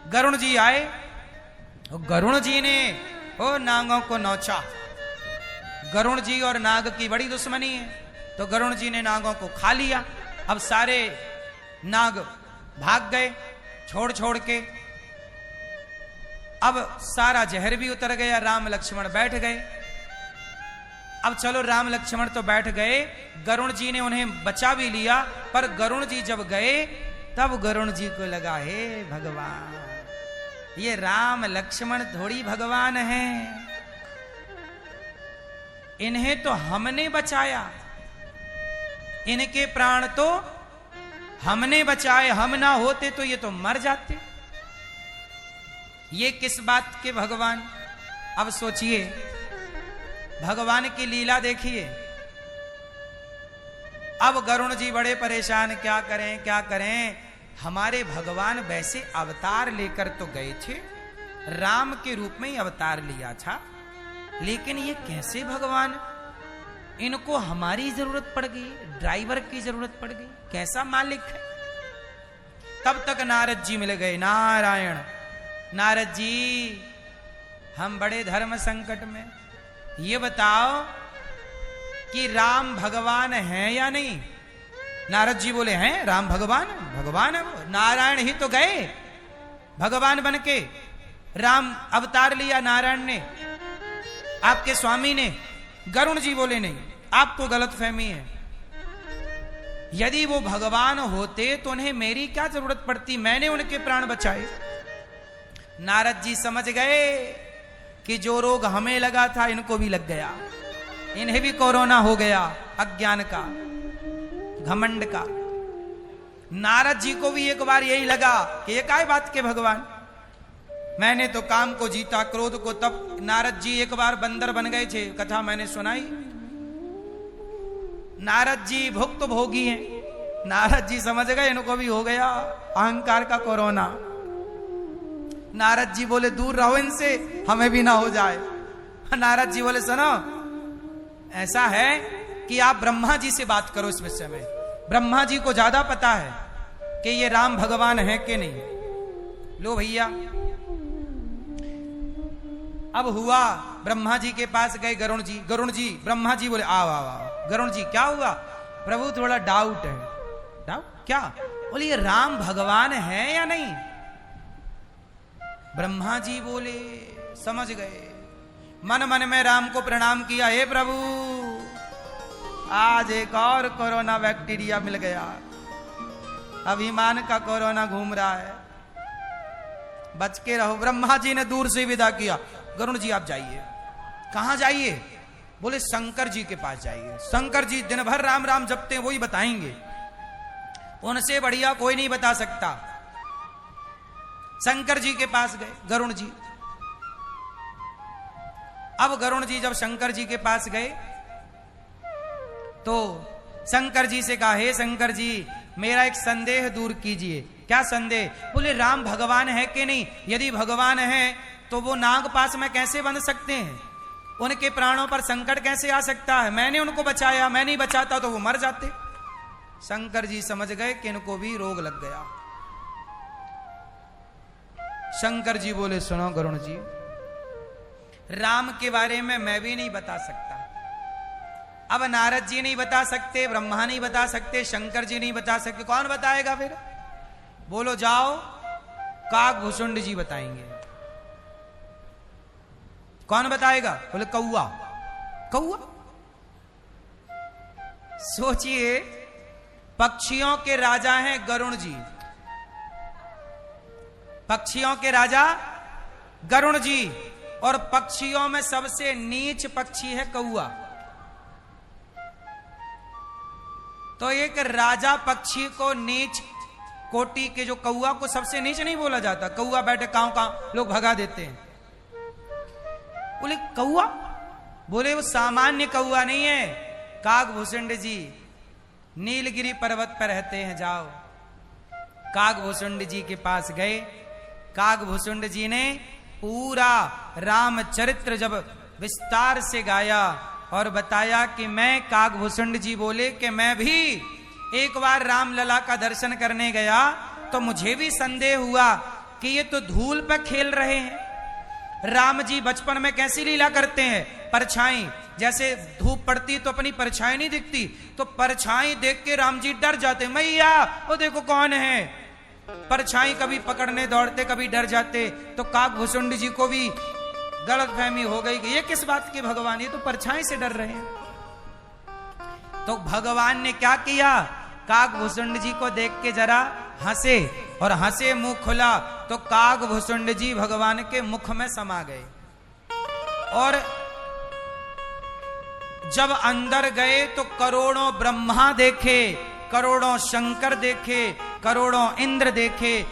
गरुण जी आए, गरुण जी ने ओ नागों को नौचा। गरुण जी और नाग की बड़ी दुश्मनी है, तो गरुण जी ने नागों को खा लिया। अब सारे नाग भाग गए छोड़ छोड़ के। अब सारा जहर भी उतर गया, राम लक्ष्मण बैठ गए। अब चलो राम लक्ष्मण तो बैठ गए, गरुण जी ने उन्हें बचा भी लिया। पर गरुण जी जब गए तब गरुण जी को लगा, हे भगवान, ये राम लक्ष्मण थोड़ी भगवान हैं, इन्हें तो हमने बचाया, इनके प्राण तो हमने बचाए, हम ना होते तो ये तो मर जाते। ये किस बात के भगवान? अब सोचिए, भगवान की लीला देखिए। अब गरुण जी बड़े परेशान, क्या करें क्या करें। हमारे भगवान वैसे अवतार लेकर तो गए थे, राम के रूप में ही अवतार लिया था, लेकिन ये कैसे भगवान? इनको हमारी जरूरत पड़ गई, ड्राइवर की जरूरत पड़ गई, कैसा मालिक है। तब तक नारद जी मिल गए। नारायण, नारद जी हम बड़े धर्म संकट में, ये बताओ कि राम भगवान हैं या नहीं? नारद जी बोले, हैं राम भगवान, भगवान है वो, नारायण ही तो गए भगवान बन के, राम अवतार लिया नारायण ने, आपके स्वामी ने। गरुण जी बोले, नहीं, आपको गलत फहमी है, यदि वो भगवान होते तो उन्हें मेरी क्या जरूरत पड़ती, मैंने उनके प्राण बचाए। नारद जी समझ गए कि जो रोग हमें लगा था इनको भी लग गया, इन्हें भी कोरोना हो गया, अज्ञान का, घमंड का। नारद जी को भी एक बार यही लगा कि ये काय बात के भगवान, मैंने तो काम को जीता, क्रोध को। तब नारद जी एक बार बंदर बन गए थे, कथा मैंने सुनाई। नारद जी भुक्त भोगी हैं, नारद जी समझ गए इनको भी हो गया अहंकार का कोरोना। नारद जी बोले, दूर रहो इनसे, हमें भी ना हो जाए। नारद जी बोले, सुनो, ऐसा है कि आप ब्रह्मा जी से बात करो इस विषय में, ब्रह्मा जी को ज्यादा पता है कि ये राम भगवान है कि नहीं। लो भैया, अब हुआ, ब्रह्मा जी के पास गए गरुण जी। गरुण जी, ब्रह्मा जी बोले, आओ आओ आओ। गरुण जी, क्या हुआ? प्रभु थोड़ा डाउट है। डाउट क्या? बोले, ये राम भगवान है या नहीं? ब्रह्मा जी बोले, समझ गए, मन मन में राम को प्रणाम किया, हे प्रभु, आज एक और कोरोना बैक्टीरिया मिल गया, अभिमान का कोरोना घूम रहा है, बच के रहो। ब्रह्मा जी ने दूर से विदा किया, गरुण जी आप जाइए। कहां जाइए? बोले, शंकर जी के पास जाइए, शंकर जी दिन भर राम राम जपते हैं, वही बताएंगे, उनसे बढ़िया कोई नहीं बता सकता। शंकर जी के पास गए गरुण जी। अब गरुण जी जब शंकर जी के पास गए तो शंकर जी से कहा, हे शंकर जी, मेरा एक संदेह दूर कीजिए। क्या संदेह? बोले, राम भगवान है कि नहीं? यदि भगवान है तो वो नाग पास में कैसे बंध सकते हैं? उनके प्राणों पर संकट कैसे आ सकता है? मैंने उनको बचाया, मैं नहीं बचाता तो वो मर जाते। शंकर जी समझ गए कि इनको भी रोग लग गया। शंकर जी बोले, सुनो गरुण जी, राम के बारे में मैं भी नहीं बता सकता। अब नारद जी नहीं बता सकते, ब्रह्मा नहीं बता सकते, शंकर जी नहीं बता सकते, कौन बताएगा फिर? बोलो, जाओ, काकभूषुंड जी बताएंगे। कौन बताएगा? बोले, कौआ। कौआ? सोचिए, पक्षियों के राजा हैं गरुण जी, पक्षियों के राजा गरुण जी, और पक्षियों में सबसे नीच पक्षी है कौआ। तो एक राजा पक्षी को नीच कोटि के जो कौआ को सबसे नीच नहीं बोला जाता। कौआ बैठे काव काव, लोग भगा देते हैं। बोले, कौआ? बोले, वो सामान्य कौआ नहीं है, काकभूषुंड जी नीलगिरी पर्वत पर रहते हैं, जाओ। काकभूषुंड जी के पास गए। काकभूषुंड जी ने पूरा रामचरित्र जब विस्तार से गाया और बताया कि मैं, काकभूषुंड जी बोले कि मैं भी एक बार रामलला का दर्शन करने गया तो मुझे भी संदेह हुआ कि ये तो धूल पे खेल रहे हैं। राम जी बचपन में कैसी लीला करते हैं, परछाई, जैसे धूप पड़ती तो अपनी परछाई नहीं दिखती, तो परछाई देख के राम जी डर जाते, मैया वो देखो कौन है। परछाई कभी पकड़ने दौड़ते, कभी डर जाते। तो काकभूषुंड जी को भी गलतफहमी हो गई कि ये किस बात के भगवान, ये तो परछाई से डर रहे हैं। तो भगवान ने क्या किया, काकभूषुंड जी को देख के जरा हंसे, और हंसे मुंह खुला तो काकभूषुंड जी भगवान के मुख में समा गए। और जब अंदर गए तो करोड़ों ब्रह्मा देखे, करोड़ों शंकर देखे, करोड़ों इंद्र देखे,